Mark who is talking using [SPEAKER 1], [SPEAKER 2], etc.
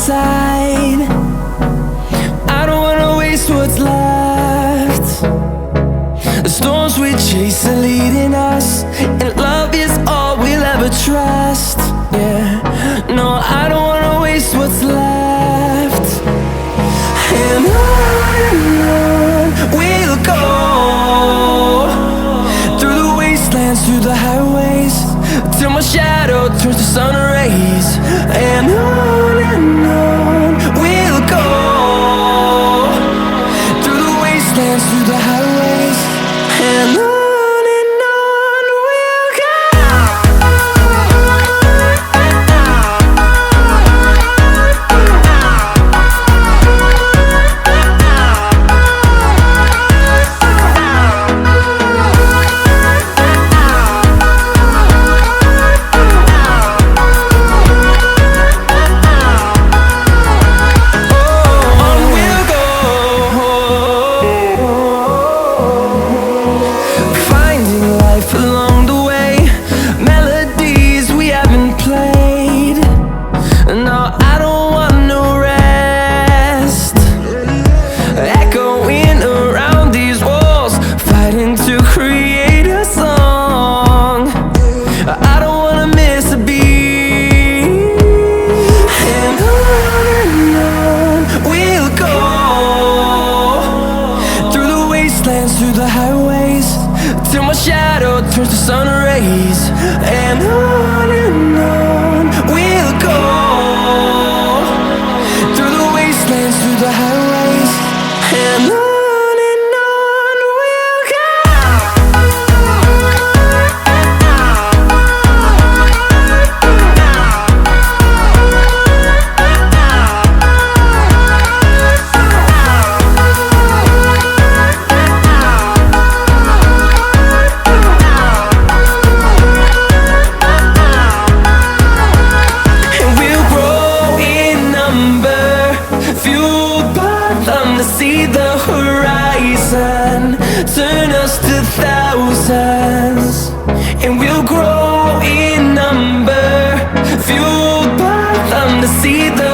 [SPEAKER 1] inside. I don't wanna waste what's left. The storms we chase are leading us, and love is all we'll ever trust. Yeah, no, I don't wanna waste what's left. And on we'll go, through the wastelands, through the highways, till my shadow turns to sun rays. And on we'll go, through the wastelands, through the highways, and on we'll go. Along the way, melodies we haven't played. No, I don't want no rest. Echoing around these walls, fighting to create a song. I don't wanna miss a beat. And on we'll go, through the wastelands, through the highways, till my shadow turns to sun rays. And on we'll go, through the wastelands, through the highways, and on we'll go. See the horizon turn us to thousands, and we'll grow in number, fueled by them to see the